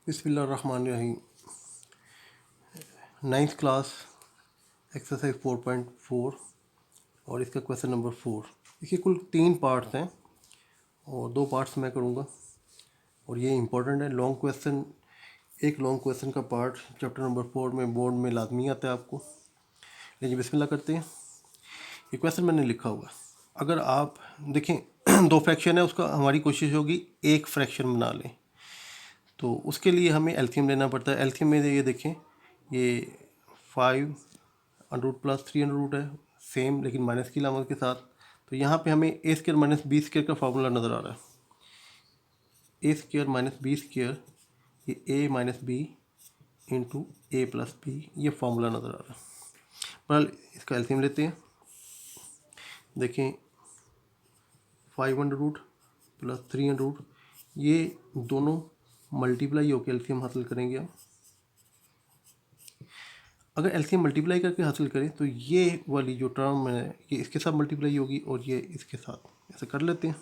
बिस्मिल्लाहिर्रहमानिर्रहीम। 9th class exercise 4.4 और इसका क्वेश्चन नंबर 4। इसके कुल 3 पार्ट्स हैं और 2 पार्ट्स मैं करूँगा और ये इम्पोर्टेंट है। लॉन्ग क्वेश्चन, एक लॉन्ग क्वेश्चन का पार्ट चैप्टर नंबर 4 में बोर्ड में लाजमी आता है आपको। लेकिन बिस्मिल्लाह करते हैं। ये क्वेश्चन मैंने लिखा हुआ है। अगर आप देखें 2 फ्रैक्शन है, उसका हमारी कोशिश होगी एक फ्रैक्शन बना लें। तो उसके लिए हमें एलसीएम लेना पड़ता है। एलसीएम में ये देखें, ये 5 √ + 3 है, सेम लेकिन माइनस की लामत के साथ। तो यहाँ पे हमें a² - b² का फार्मूला नज़र आ रहा है। a² - b², ये a - b into a + b, ये फार्मूला नज़र आ रहा है। बहरहाल इसका एलसीएम लेते हैं। देखें 5 + 3, ये दोनों मल्टीप्लाई होकर एलसीएम हासिल करेंगे हम। अगर एलसीएम मल्टीप्लाई करके हासिल करें तो ये वाली जो टर्म है ये इसके साथ मल्टीप्लाई होगी और ये इसके साथ। ऐसे कर लेते हैं।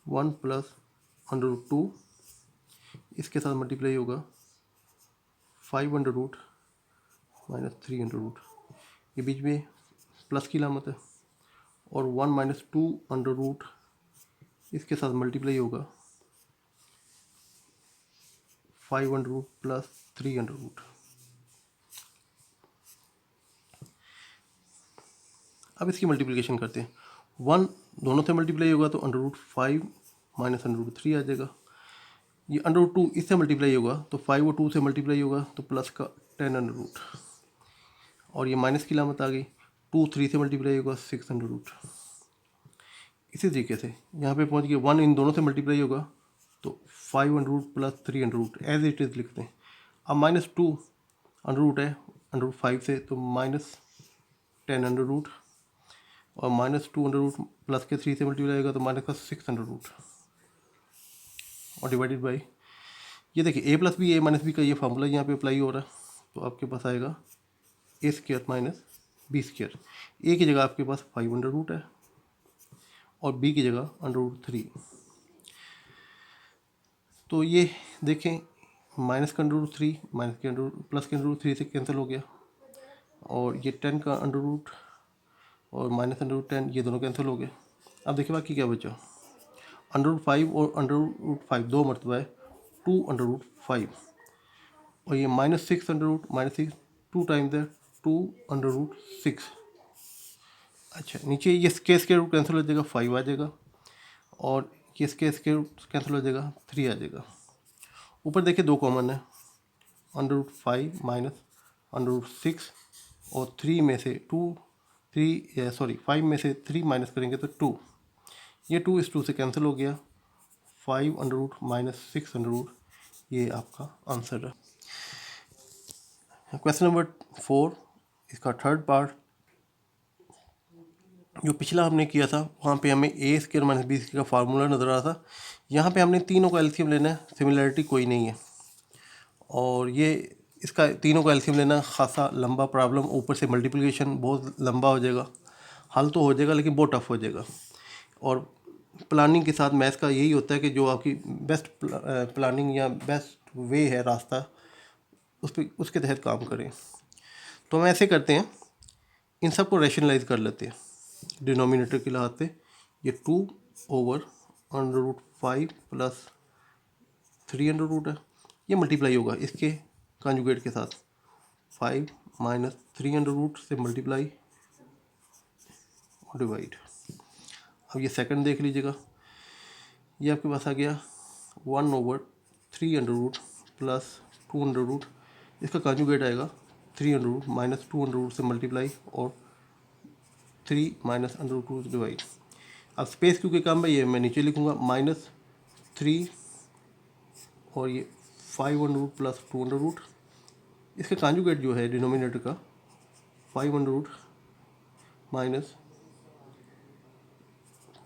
1 + √2 इसके साथ मल्टीप्लाई होगा 5 - 3, ये बीच में प्लस की लामत है। और 1 - 2 इसके साथ मल्टीप्लाई होगा 5 + 3। अब इसकी मल्टीप्लिकेशन करते हैं। 1 दोनों से मल्टीप्लाई होगा तो √5 - √3 आ जाएगा। ये √2 इससे मल्टीप्लाई होगा तो 5 और 2 से मल्टीप्लाई होगा तो प्लस का 10 और ये माइनस की लामत आ गई। 2 3 से मल्टीप्लाई होगा 6 इसी तरीके से यहाँ पे पहुँच गए। 1 इन दोनों से मल्टीप्लाई होगा तो 5 + 3 एज इट इज़ लिखते हैं। अब -2 है √5 से तो -10 और -2 प्लस के 3 से मल्टीप्लाई होगा तो माइनस का 6 और डिवाइडेड बाई, ये देखिए a + b a - b का ये फार्मूला यहाँ पे अप्लाई हो रहा है। तो आपके पास आएगा a² - b²। a की जगह आपके पास 5 है और b की जगह √3। तो ये देखें माइनस का √3 माइनस के प्लस के √3 से कैंसिल हो गया और ये 10 का √ और -10 ये दोनों कैंसिल हो गए। अब देखिए बाकी क्या बचा। √5 और √5 2 मरतबा है 2 √5 और ये -6 2 टाइम्स है 2 √6। अच्छा, नीचे ये स्केयर रूट कैंसिल हो जाएगा 5 आ जाएगा और ये स्केयर रूट कैंसिल हो जाएगा 3 आ जाएगा। ऊपर देखिए 2 कॉमन है, √5 - √6 और 3 में से 5 में से 3 माइनस करेंगे तो 2। ये 2 इस 2 से कैंसिल हो गया। 5 - 6 ये आपका आंसर है। क्वेश्चन नंबर 4, इसका थर्ड पार्ट। जो पिछला हमने किया था वहाँ पे हमें a² - b² का फार्मूला नज़र आ रहा था। यहाँ पे हमने तीनों का एलसीएम लेना है, सिमिलरिटी कोई नहीं है और ये इसका तीनों का एलसीएम लेना खासा लंबा प्रॉब्लम, ऊपर से मल्टीप्लिकेशन बहुत लंबा हो जाएगा। हल तो हो जाएगा लेकिन बहुत टफ हो जाएगा। और प्लानिंग के साथ मैथ्स का यही होता है कि जो आपकी बेस्ट प्लानिंग या बेस्ट वे है रास्ता, उसके तहत काम करें। तो हम ऐसे करते हैं, इन सबको रैशनलाइज कर लेते हैं डिनोमिनेटर के लिहाज से। ये 2/√5 + 3 है, ये मल्टीप्लाई होगा इसके कॉन्जुगेट के साथ 5 - 3 से मल्टीप्लाई और डिवाइड। अब ये सेकंड देख लीजिएगा, ये आपके पास आ गया 1/3 + 2, इसका कॉन्जुगेट आएगा 3 -2 से मल्टीप्लाई और 3 - √2 डिवाइड। अब स्पेस क्योंकि कम है ये मैं नीचे लिखूँगा -3 और ये 5 + 2। इसका कॉन्जुगेट जो है डिनोमिनेटर का 5 -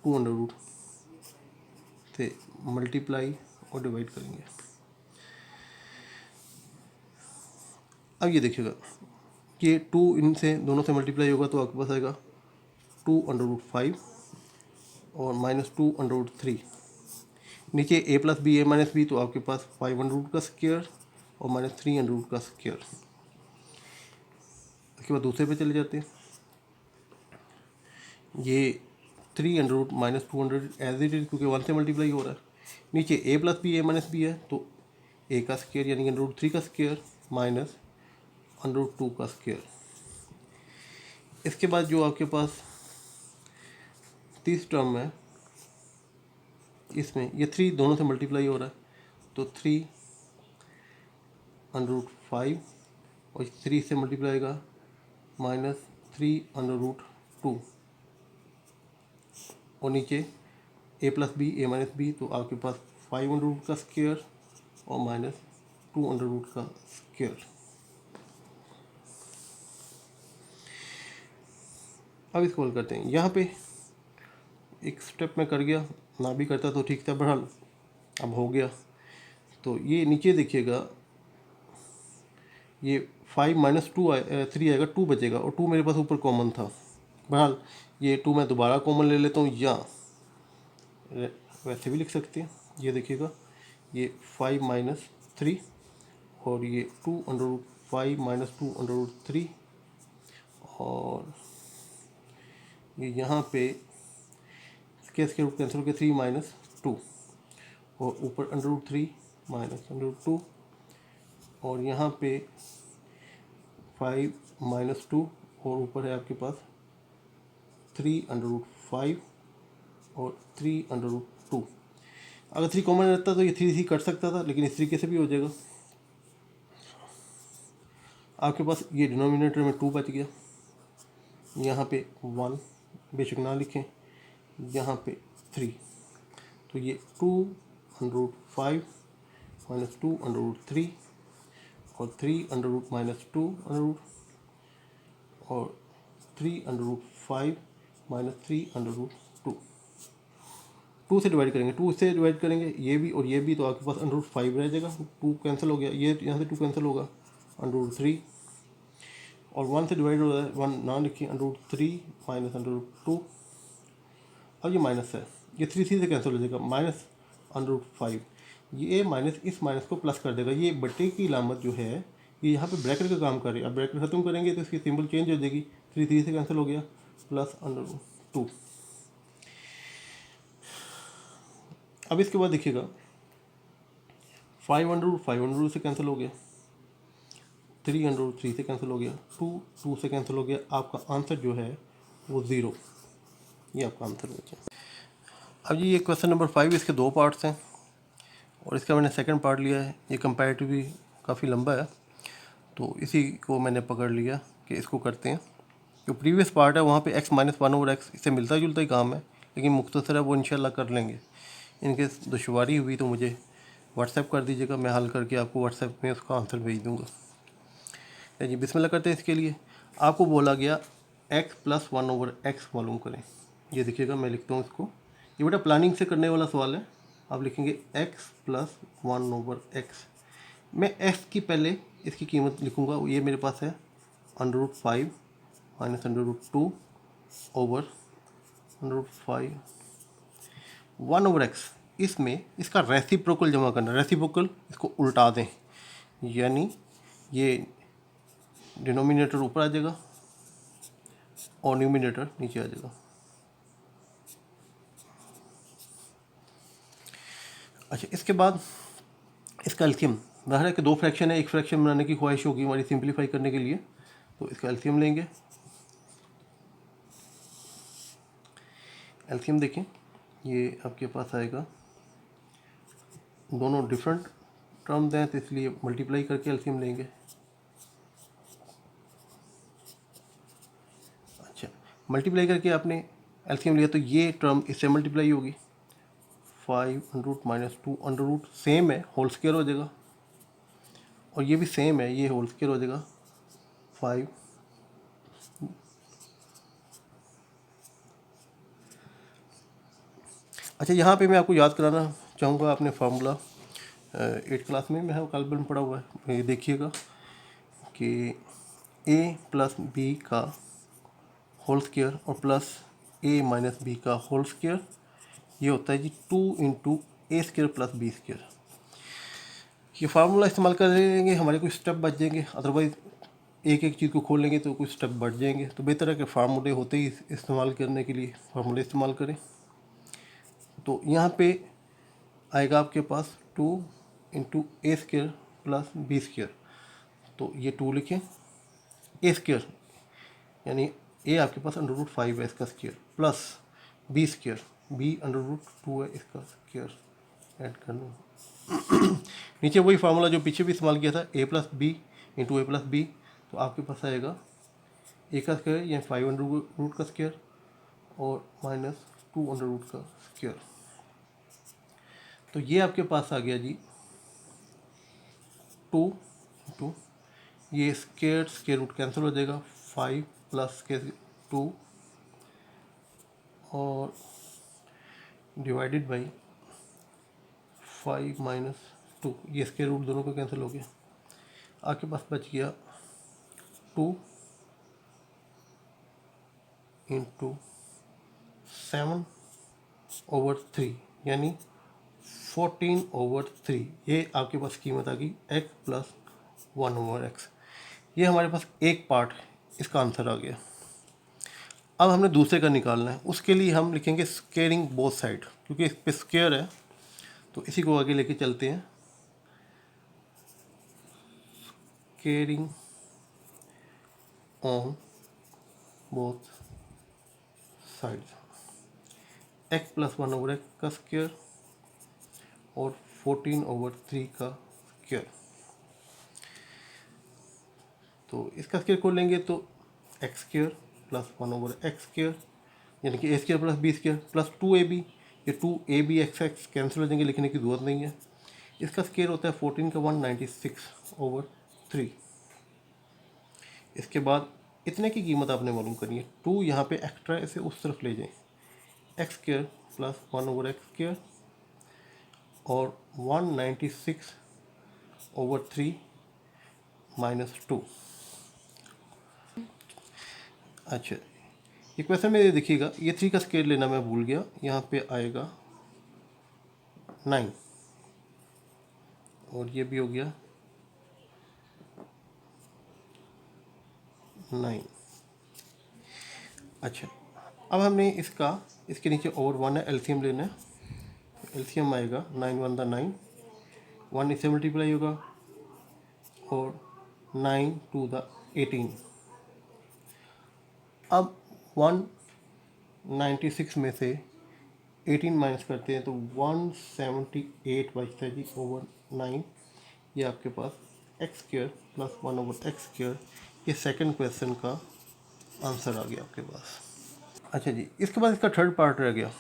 2 से मल्टीप्लाई और डिवाइड करेंगे। अब ये देखिएगा, ये 2 इनसे दोनों से मल्टीप्लाई होगा तो आपके पास आएगा 2 √5 और -2 √3। नीचे A plus B A minus B, तो आपके पास 5 अंडर रूट का स्क्वायर और माइनस 3 अंडर रूट का स्क्वायर। उसके बाद दूसरे पे चले जाते हैं। ये 3 under root minus 200 as it is, क्योंकि 1 से मल्टीप्लाई हो रहा है। नीचे A plus B A minus B है, तो ए का स्क्वायर यानी अंडर रूट 3 का स्क्वायर माइनस अंडर रूट 2 का स्क्वायर। इसके बाद जो आपके पास तीसरी टर्म है, इसमें ये 3 दोनों से मल्टीप्लाई हो रहा है, तो 3 अंडर रूट 5 और 3 से मल्टीप्लाई का माइनस 3 अंडर रूट 2 और नीचे A plus B A minus B, तो आपके पास 5 अंडर रूट का स्क्वायर और माइनस 2 अंडर रूट का स्क्वायर। अब इसको हल करते हैं। यहाँ पे एक स्टेप में कर गया, ना भी करता तो ठीक था, बहरहाल अब हो गया। तो ये नीचे देखिएगा, ये 5 माइनस 3 आएगा, 2 बचेगा और 2 मेरे पास ऊपर कॉमन था। बहरहाल ये 2 मैं दोबारा कॉमन ले लेता हूँ, या वैसे भी लिख सकते हैं। ये देखिएगा, ये 5 माइनस 3 और ये 2 under root 5 minus 2 under root 3 और ये यहाँ पे इसके रूट कैंसिल हो गया 3 माइनस 2 और ऊपर under root 3 minus under root 2 और यहाँ पे 5 माइनस 2 और ऊपर है आपके पास 3 अंडर रूट 5 और 3 अंडर रूट 2। अगर 3 कॉमन रहता तो ये 3 कट सकता था, लेकिन इस तरीके से भी हो जाएगा। आपके पास ये डिनोमिनेटर में 2 बच गया, यहाँ पे 1 बेशक ना लिखें, यहाँ पे 3, तो ये 2 under root 5 minus 2 under root 3 और 3 under root minus 2 under root और 3 under root 5 minus 3 under root 2। 2 से डिवाइड करेंगे, 2 से डिवाइड करेंगे ये भी और ये भी, तो आपके पास अंडर रूट 5 रह जाएगा, 2 कैंसिल हो गया, ये यहाँ से 2 कैंसिल होगा, अंडर रूट 3 और 1 से डिवाइड हो रहा है, 1 ना लिखिए, under root 3 minus under root 2। अब ये माइनस है, ये 3 से कैंसिल हो जाएगा, माइनस अंडर रूट 5, ये माइनस इस माइनस को प्लस कर देगा। ये बटे की लामत जो है ये यहाँ पे ब्रैकेट का काम कर रही है। अब ब्रैकेट खत्म करेंगे तो इसकी सिंबल चेंज हो जाएगी, 3 से कैंसिल हो गया, प्लस अंडर रूट 2। अब इसके बाद देखिएगा 5 अंडर रूट से कैंसिल हो गया, 3 अंडर रूट 3 से कैंसिल हो गया, 2 से कैंसिल हो गया। आपका आंसर जो है वो 0, ये आपका आंसर हो गया। अब ये क्वेश्चन नंबर 5, इसके 2 पार्ट्स हैं और इसका मैंने सेकंड पार्ट लिया है। ये कंपैरेटिवली काफ़ी लंबा है, तो इसी को मैंने पकड़ लिया कि इसको करते हैं। जो प्रीवियस पार्ट है वहाँ पे x माइनस 1/x इससे मिलता जुलता ही काम है, लेकिन मुख्तसर है, वो इंशाल्लाह कर लेंगे। इनके दुश्वारी हुई तो मुझे व्हाट्सएप कर दीजिएगा, मैं हल करके आपको व्हाट्सएप में उसका आंसर भेज दूँगा। जी बिस्मिल्लाह करते हैं। इसके लिए आपको बोला गया x प्लस 1/x मालूम करें। ये देखिएगा, मैं लिखता हूँ इसको, ये बेटा प्लानिंग से करने वाला सवाल है। आप लिखेंगे x प्लस 1/x। मैं x की पहले इसकी कीमत लिखूँगा, ये मेरे पास है under root 5 minus under root 2 over under root 5 1/x। इसमें इसका रेसिप्रोकल जमा करना, रेसिप्रोकल इसको उल्टा दें, यानी ये डिनोमिनेटर ऊपर आ जाएगा और न्यूमिनेटर नीचे आ जाएगा। अच्छा, इसके बाद इसका एल्सियम, ज़ाहिर है कि 2 फ्रैक्शन है, एक फ्रैक्शन बनाने की ख्वाहिश होगी हमारी सिंप्लीफाई करने के लिए, तो इसका एल्सियम लेंगे। एल्सियम देखें, ये आपके पास आएगा, दोनों डिफरेंट टर्म्स हैं तो इसलिए मल्टीप्लाई करके एल्सियम लेंगे। अच्छा, मल्टीप्लाई करके आपने एल्सियम लिया तो ये टर्म इससे मल्टीप्लाई होगी, 5 under root minus 2 under root, same है, होल स्क्वायर हो जाएगा, और ये भी सेम है, ये होल स्क्वायर हो जाएगा 5। अच्छा, यहाँ पे मैं आपको याद कराना चाहूँगा, आपने फार्मूला 8th क्लास में मैं कल बन पड़ा हुआ है, ये देखिएगा कि a प्लस बी का होल स्क्वायर और प्लस a माइनस बी का होल स्क्वायर, ये होता है जी 2 इंटू ए स्क्वायर प्लस बी स्क्वायर। ये फार्मूला इस्तेमाल करेंगे हमारे कुछ स्टेप बच जाएंगे, अदरवाइज़ एक एक चीज़ को खोल लेंगे तो कुछ स्टेप बढ़ जाएंगे। तो बेहतर है कि फार्मूले होते ही इस्तेमाल करने के लिए फार्मूले इस्तेमाल करें। तो यहाँ पे आएगा आपके पास 2 इंटू ए स्क्वायर प्लस बी स्क्वायर। तो ये 2 लिखें, ए स्क्वायर यानी ए आपके पास √5 है इसका square, plus B square, B √2 है इसका स्क्वायर ऐड कर लो। नीचे वही फार्मूला जो पीछे भी इस्तेमाल किया था, ए plus B into A plus B. तो आपके पास आएगा ए का स्क्वायर यानी 5 का स्क्वायर और माइनस 2 का स्क्वायर। तो ये आपके पास आ गया जी 2 ये स्क्वायर रूट कैंसिल हो जाएगा, 5 प्लस के 2 और डिवाइडेड बाई 5 माइनस 2, ये स्क्वायर रूट दोनों का कैंसिल हो गया। आपके पास बच गया 2 इंटू 7/3 यानी 14/3। ये आपके पास कीमत आ गई x प्लस 1/x। ये हमारे पास एक पार्ट इसका आंसर आ गया। अब हमने दूसरे का निकालना है, उसके लिए हम लिखेंगे स्क्वेयरिंग बोथ साइड, क्योंकि इस पे स्क्वेयर है तो इसी को आगे लेके चलते हैं। Squaring on both sides, x plus 1/x का स्क्वायर और 14/3 का स्क्वायर। तो इसका स्क्वायर को लेंगे तो x square plus 1/x square यानी कि a square plus B square plus 2ab। ये 2ab x कैंसिल हो जाएंगे, लिखने की ज़रूरत नहीं है। इसका स्क्वायर होता है 14 का 196/3। इसके बाद इतने की कीमत आपने मालूम करनी है। 2 यहाँ पे एक्स्ट्रा, इसे उस तरफ ले जाएं, x square plus 1/x square और 196/3 माइनस 2। अच्छा, ये क्वेश्चन में ये देखिएगा, ये 3 का स्क्वायर लेना मैं भूल गया, यहाँ पे आएगा 9 और ये भी हो गया 9। अच्छा, अब हमने इसके नीचे ओवर 1 है, एलसीएम लेना है। एलसीएम आएगा 9 1 द 9, 1 इससे मल्टीप्लाई होगा और 9 2 द 18। अब 196 में से 18 माइनस करते हैं तो 178 बचता है जी ओवर 9। ये आपके पास x square plus 1/x square, ये सेकंड क्वेश्चन का आंसर आ गया आपके पास। अच्छा जी, इसके बाद इसका थर्ड पार्ट रह गया,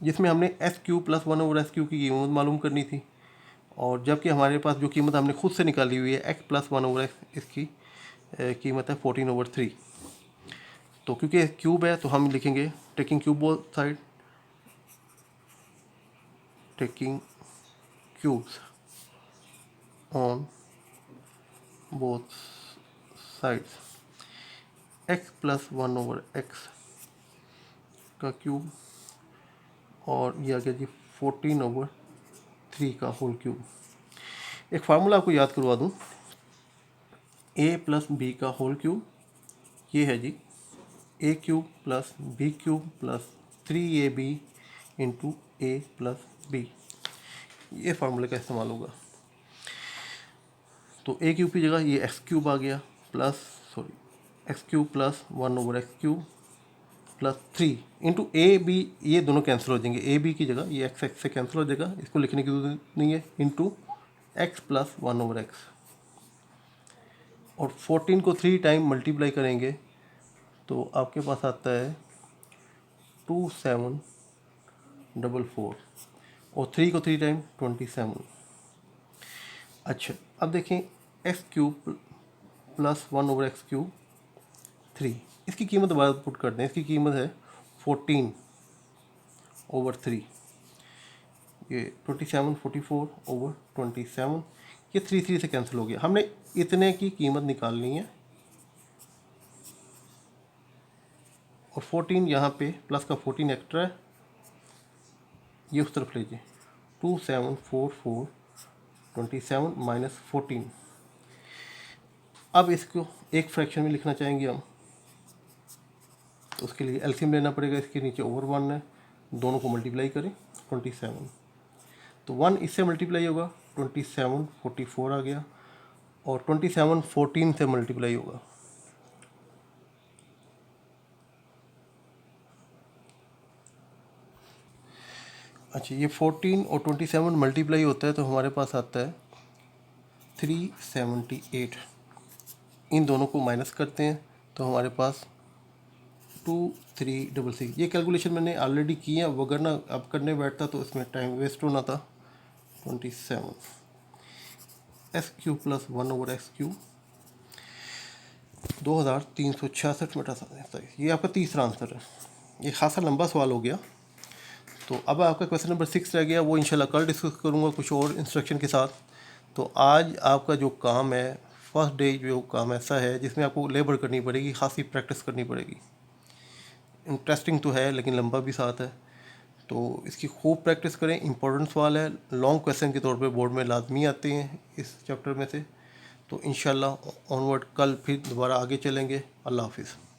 जिसमें हमने S Q plus 1/s Q की कीमत मालूम करनी थी। और जबकि हमारे पास जो कीमत हमने खुद से निकाली हुई है एक्स प्लस 1/x, इसकी कीमत है 14/3। तो क्योंकि क्यूब है तो हम लिखेंगे taking cube both side, taking cubes on both sides, x plus 1/x का क्यूब और ये आ गया जी 14/3 का होल क्यूब। एक फार्मूला आपको याद करवा दूं, a प्लस बी का होल क्यूब, ये है जी a cube plus B cube plus 3ab into A plus B. ये फार्मूले का इस्तेमाल होगा। तो a क्यूब की जगह ये x क्यूब आ गया, X cube plus 1/x cube plus 3 into A B, ये दोनों कैंसिल हो जाएंगे, ए बी की जगह ये एक्स से कैंसिल हो जाएगा, इसको लिखने की जरूरत नहीं है, इंटू एक्स प्लस 1/x। और 14 को 3 टाइम मल्टीप्लाई करेंगे तो आपके पास आता है 2744 और 3 को 3 टाइम 27। अच्छा, अब देखें x cube plus 1/x cube 3, इसकी कीमत दोबारा पुट करते हैं। इसकी कीमत है 14/3, ये 2744/27, ये 3 से कैंसिल हो गया। हमने इतने की कीमत निकालनी है और 14 यहाँ पे प्लस का 14 एक्स्ट्रा है, ये उस तरफ लीजिए, 2744 27 माइनस 14। अब इसको एक फ्रैक्शन में लिखना चाहेंगे हम, तो उसके लिए एलसीएम लेना पड़ेगा। इसके नीचे ओवर 1 है, दोनों को मल्टीप्लाई करें 27, तो 1 इससे मल्टीप्लाई होगा 27 44 आ गया, और 27 14 से मल्टीप्लाई होगा। अच्छा, ये 14 और 27 मल्टीप्लाई होता है तो हमारे पास आता है 378। इन दोनों को माइनस करते हैं तो हमारे पास 2366। ये कैलकुलेशन मैंने ऑलरेडी की है, वो अगर ना अब करने बैठता तो इसमें टाइम वेस्ट होना था। 27 SQ प्लस 1/SQ 2366 मीटर। ये आपका तीसरा आंसर है। ये खासा लंबा सवाल हो गया। तो अब आपका क्वेश्चन नंबर 6 रह गया, वो इंशाल्लाह कल डिस्कस करूँगा कुछ और इंस्ट्रक्शन के साथ। तो आज आपका जो काम है, फर्स्ट डे जो काम ऐसा है जिसमें आपको लेबर करनी पड़ेगी, खासी प्रैक्टिस करनी पड़ेगी। इंटरेस्टिंग तो है लेकिन लंबा भी साथ है, तो इसकी खूब प्रैक्टिस करें। इंपॉर्टेंट सवाल है, लॉन्ग क्वेश्चन के तौर पे बोर्ड में लाजमी आते हैं इस चैप्टर में से। तो इंशाल्लाह ऑनवर्ड कल फिर दोबारा आगे चलेंगे। अल्लाह हाफिज़।